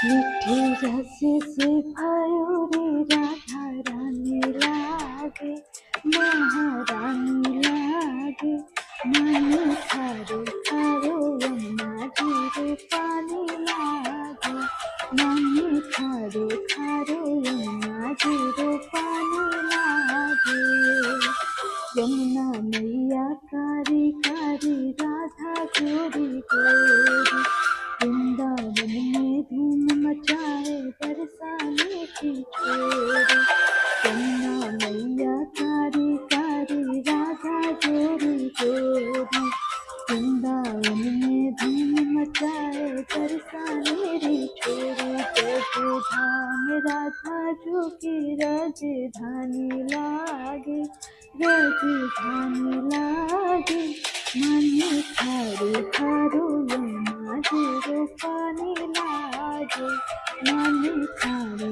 মিঠে রসে से भयूरी राधा रानी लागे महारानी लागे मन खारो खारो यमुना जी पानी लागे मन खारो खारो यमुना जी पानी लागे यमुना मैया कारी कारी राधा गोरी गोरी वृंदावन में धूम मचाए बरसाने की छोरी यमुना मैया कारी कारी राधा गोरी गोरी वृंदावन में धूम मचाए बरसाने री छोरी जग धाम राधा जो की राजधानी लागे राजधानी लागे मन खारो खारो यमुना जी पानी लागे मन खारो